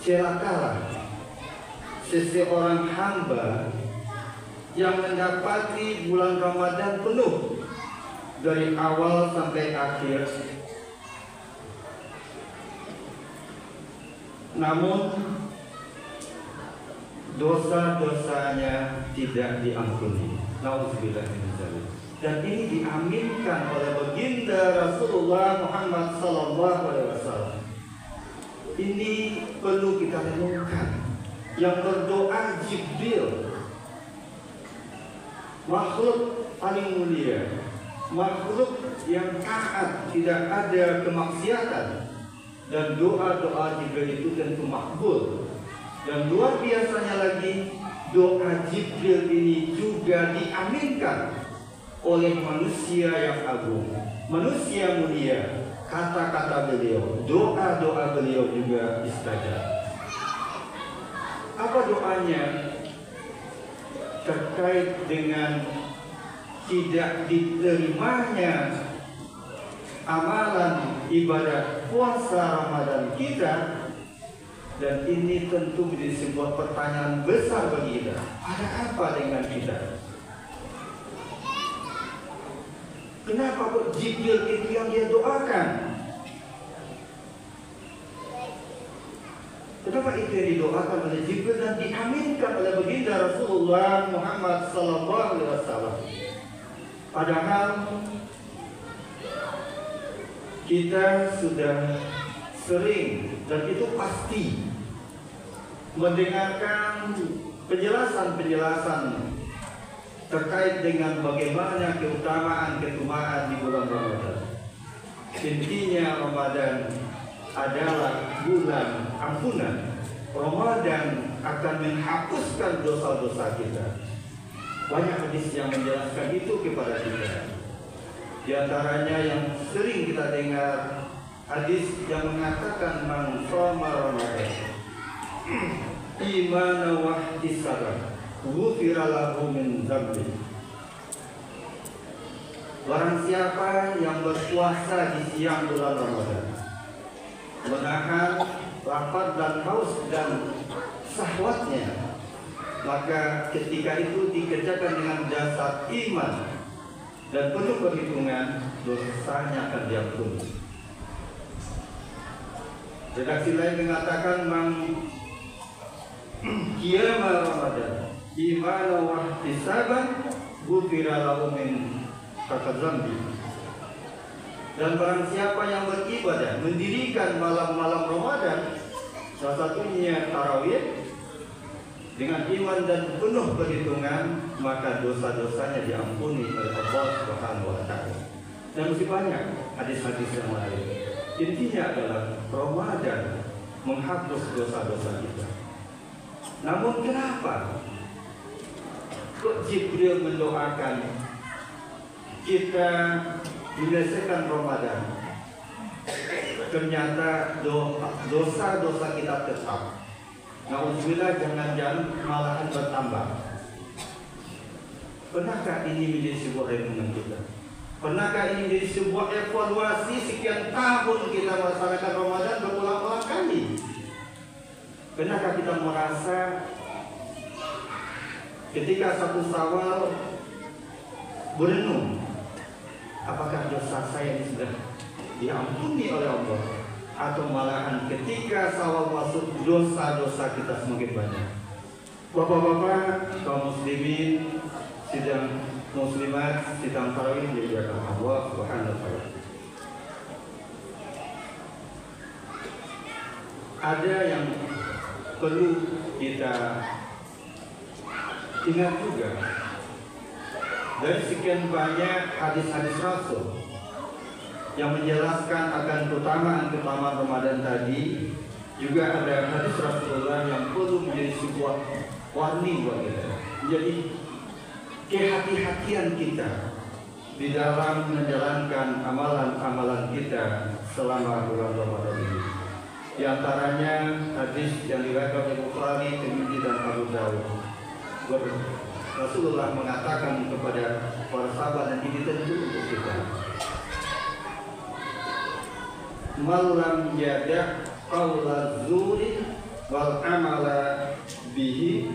celakalah seseorang hamba yang mendapati bulan Ramadan penuh dari awal sampai akhir, namun dosa-dosanya tidak diampuni. Nauzubillah min dzalik. Dan ini diaminkan oleh baginda Rasulullah Muhammad sallallahu alaihi wasallam. Ini perlu kita renungkan. Yang berdoa Jibril, makhluk paling mulia, makhluk yang taat, tidak ada kemaksiatan, dan doa-doa Jibril itu tentu makbul. Dan luar biasanya lagi, doa Jibril ini juga diaminkan oleh manusia yang agung, manusia mulia. Kata-kata beliau, doa-doa beliau juga istajab. Apa doanya? Terkait dengan tidak diterimanya amalan ibadah puasa Ramadan kita. Dan ini tentu menjadi sebuah pertanyaan besar bagi kita. Ada apa dengan kita? Kenapa kok Jibril itu yang dia doakan? Kenapa itu yang didoakan oleh Jibril dan diaminkan oleh baginda Rasulullah Muhammad sallallahu alaihi wasallam? Padahal kita sudah sering dan itu pasti mendengarkan penjelasan-penjelasan terkait dengan bagaimana keutamaan di bulan Ramadan. Intinya Ramadan adalah bulan ampunan. Ramadan akan menghapuskan dosa-dosa kita. Banyak hadis yang menjelaskan itu kepada kita. Di antaranya yang sering kita dengar, hadis yang mengatakan man shoma Ramadan imanan wa ihtisaban ghufira lahu min dzambi. Barang siapa yang berpuasa di siang bulan Ramadan, menahan lapar dan haus dan syahwatnya, maka ketika itu dikerjakan dengan dasar iman dan penuh perhitungan, dosanya akan diampuni. Redaksi lain mengatakan man qiyama Ramadan imanan wa ihtisaban ghufira lahu min dzambi. Dan barang siapa yang beribadah, mendirikan malam-malam Ramadan, salah satunya tarawih, dengan iman dan penuh perhitungan, maka dosa-dosanya diampuni oleh Allah Subhanahu wa taala. Dan masih banyak hadis-hadis yang lain. Intinya adalah Ramadan menghapus dosa-dosa kita. Namun kenapa kok Jibril mendoakan kita menyelesaikan Ramadan, ternyata dosa-dosa kita tetap? Nauzubillah, jangan-jangan malahan bertambah. Pernahkah ini menjadi sebuah renungan kita? Pernahkah ini menjadi sebuah evaluasi sekian tahun kita melaksanakan Ramadan berulang-ulang kali? Pernahkah kita merasa ketika 1 Syawal berenung, apakah dosa saya ini sudah diampuni oleh Allah? Atau malahan ketika Syawal masuk, dosa-dosa kita semakin banyak? Bapak-bapak, kaum muslimin, sidang muslimat, sidang tarawih dimuliakan Allah Subhanahu wa taala. Ada yang perlu kita ingat juga. Dari sekian banyak hadis-hadis Rasul yang menjelaskan akan keutamaan Ramadan tadi, juga ada hadis Rasulullah yang perlu menjadi sebuah warning buat kita. Jadi kehati-hatian kita di dalam menjalankan amalan-amalan kita selama bulan Ramadan ini. Di antaranya hadis yang diriwayatkan oleh Bukhari, Tirmidzi dan Abu Dawud. Rasulullah mengatakan kepada para sahabat, dan ini tentu untuk kita, malam yadah qaula zuri wal amala bihi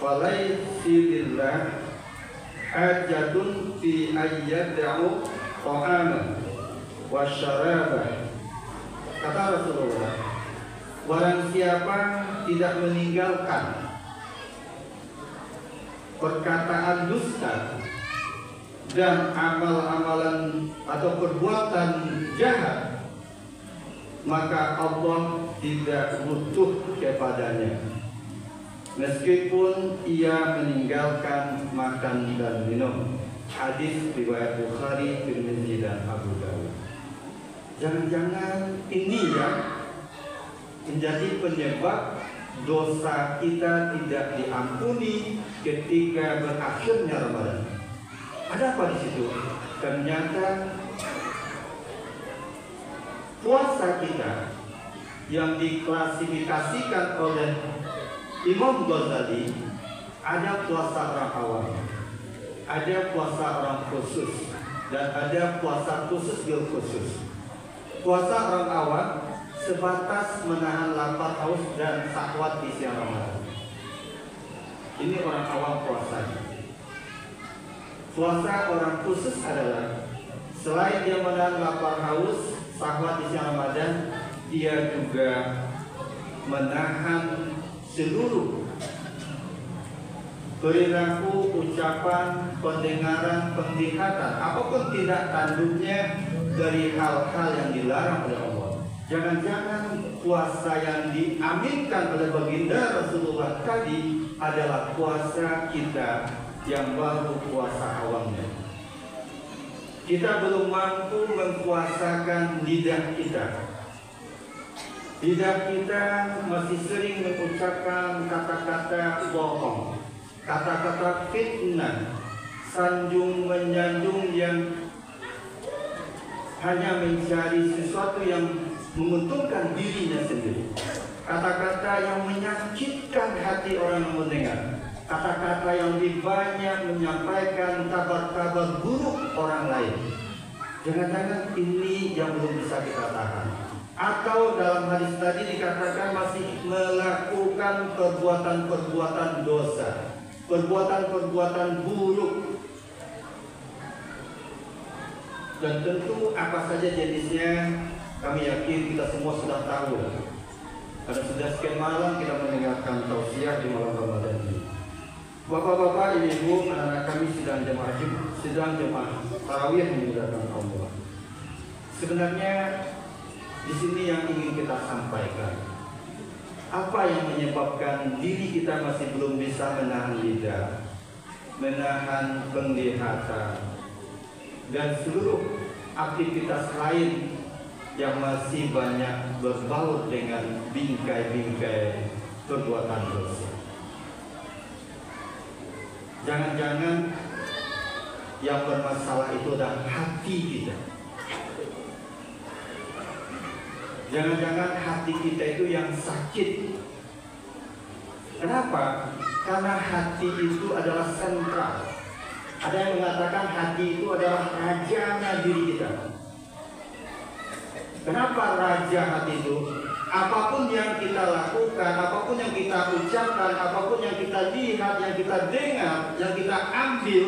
walaysa lillah hajatun fi ayyad'u ta'ama wa syaraba. Kata Rasulullah, barang siapa tidak meninggalkan perkataan dusta dan amal-amalan atau perbuatan jahat, maka Allah tidak butuh kepadanya meskipun ia meninggalkan makan dan minum. Hadis riwayat Bukhari, Tirmidzi dan Abu Dawud. Jangan-jangan ini yang menjadi penyebab dosa kita tidak diampuni ketika berakhirnya Ramadan. Ada apa di situ? Ternyata puasa kita yang diklasifikasikan oleh Imam Ghazali, ada puasa orang awam, ada puasa orang khusus, dan ada puasa khusus bil khusus. Puasa orang awam sebatas menahan lapar, haus, dan syahwat di siang Ramadan. Ini orang awam puasanya. Puasa orang khusus adalah selain dia menahan lapar, haus, syahwat di siang Ramadan, dia juga menahan seluruh perilaku, ucapan, pendengaran, penglihatan, apapun tindak tanduknya dari hal-hal yang dilarang oleh Allah. Jangan-jangan puasa yang diaminkan oleh baginda Rasulullah tadi adalah puasa kita yang baru puasa awamnya. Kita belum mampu mempuasakan lidah kita. Lidah kita masih sering mengucapkan kata-kata bohong, kata-kata fitnah, sanjung menyanjung yang hanya mencari sesuatu yang menguntungkan dirinya sendiri. Kata-kata yang menyakitkan hati orang yang mendengar. Kata-kata yang lebih banyak menyampaikan kabar-kabar buruk orang lain. Jangan-jangan ini yang belum bisa kita tahan. Atau dalam hadis tadi dikatakan masih melakukan perbuatan-perbuatan dosa, perbuatan-perbuatan buruk. Dan tentu apa saja jenisnya, kami yakin kita semua sudah tahu. Karena sudah sekian malam kita mendengarkan tausiah di malam Ramadan ini. Bapak-bapak, ibu-ibu, anak-anak kami sedang jemaah tarawih memuliakan Allah. Sebenarnya di sini yang ingin kita sampaikan, apa yang menyebabkan diri kita masih belum bisa menahan lidah, menahan penglihatan, dan seluruh aktivitas lain yang masih banyak berbaur dengan bingkai-bingkai perbuatan dosa. Jangan-jangan yang bermasalah itu adalah hati kita. Jangan-jangan hati kita itu yang sakit. Kenapa? Karena hati itu adalah sentral. Ada yang mengatakan hati itu adalah rajanya diri kita. Kenapa raja hati itu? Apapun yang kita lakukan, apapun yang kita ucapkan, apapun yang kita lihat, yang kita dengar, yang kita ambil,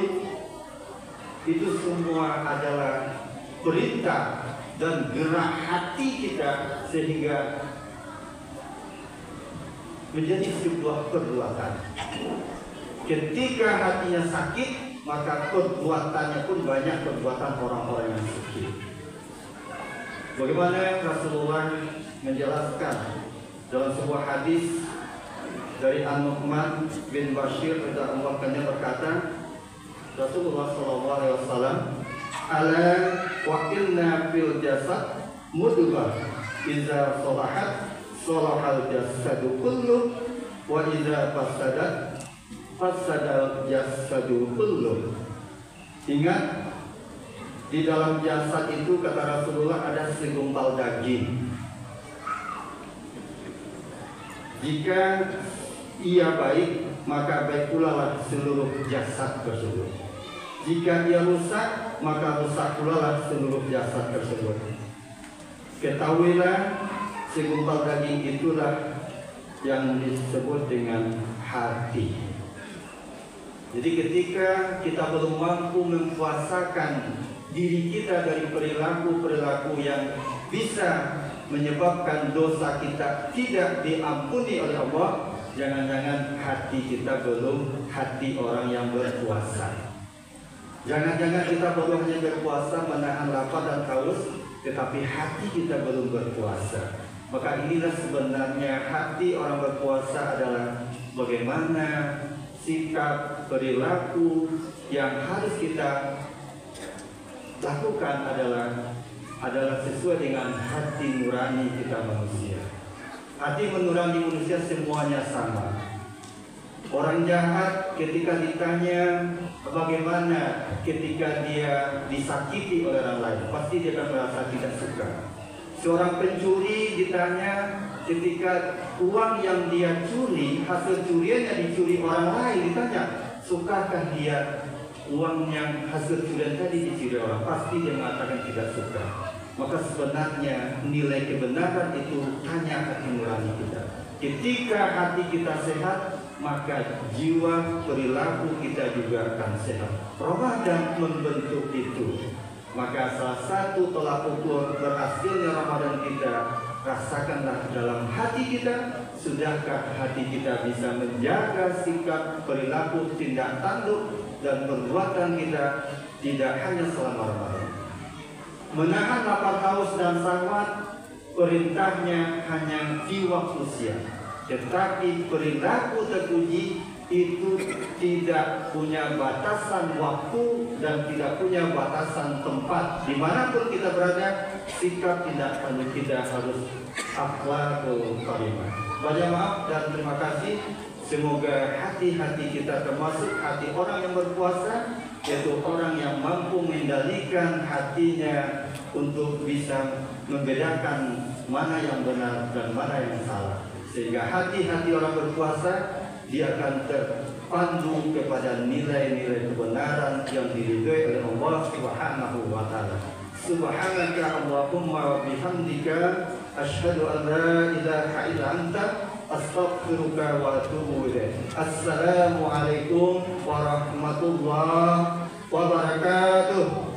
itu semua adalah perintah dan gerak hati kita sehingga menjadi sebuah perbuatan. Ketika hatinya sakit, maka perbuatannya pun banyak perbuatan orang-orang yang sakit. Bagaimana Rasulullah menjelaskan dalam sebuah hadis dari An-Nu'man bin Bashir radhiyallahu anhu berkata, Rasulullah SAW, ala wa inna fil jasad mudghah idza salahat salahal jasadu kullu wa idza fasadat fasadal jasadu kullu. Ingat, di dalam jasad itu kata Rasulullah ada segumpal daging. Jika ia baik, maka baik pula lah seluruh jasad tersebut. Jika ia rusak, maka rusak pula lah seluruh jasad tersebut. Ketahuilah, segumpal daging itulah yang disebut dengan hati. Jadi ketika kita belum mampu mempuasakan diri kita dari perilaku-perilaku yang bisa menyebabkan dosa kita tidak diampuni oleh Allah, jangan-jangan hati kita belum hati orang yang berpuasa. Jangan-jangan kita baru hanya berpuasa menahan lapar dan haus, tetapi hati kita belum berpuasa. Maka inilah sebenarnya hati orang berpuasa adalah bagaimana sikap perilaku yang harus kita lakukan adalah sesuai dengan hati nurani kita manusia. Hati nurani manusia semuanya sama. Orang jahat ketika ditanya bagaimana ketika dia disakiti oleh orang lain, pasti dia akan merasa tidak suka. Seorang pencuri ditanya ketika uang yang dia curi, hasil curiannya dicuri orang lain, ditanya sukakah dia uang yang hasil curian tadi dicuri orang, pasti dia mengatakan tidak suka. Maka sebenarnya nilai kebenaran itu hanya hati nurani kita. Ketika hati kita sehat, maka jiwa perilaku kita juga akan sehat. Ramadan membentuk itu. Maka salah satu tolak ukur berhasilnya Ramadan kita, rasakanlah dalam hati kita. Sudahkah hati kita bisa menjaga sikap, perilaku, tindak tanduk dan perbuatan kita tidak hanya selama Ramadan. Menahan lapar, haus dan syahwat perintahnya hanya di waktu siang, tetapi perilaku terpuji itu tidak punya batasan waktu dan tidak punya batasan tempat. Dimanapun kita berada, sikap tindak tanduk kita harus akhlakul karimah. Banyak maaf dan terima kasih. Semoga hati-hati kita termasuk hati orang yang berpuasa, yaitu orang yang mampu mengendalikan hatinya untuk bisa membedakan mana yang benar dan mana yang salah. Sehingga hati-hati orang berpuasa, dia akan terpandu kepada nilai-nilai kebenaran yang diridhoi oleh Allah Subhanahu wa taala. Subhanaka Allahumma wa bihamdika asyhadu an la ilaha illa anta astaghfiruka wa atubu ilaik. Assalamualaikum warahmatullahi wabarakatuh.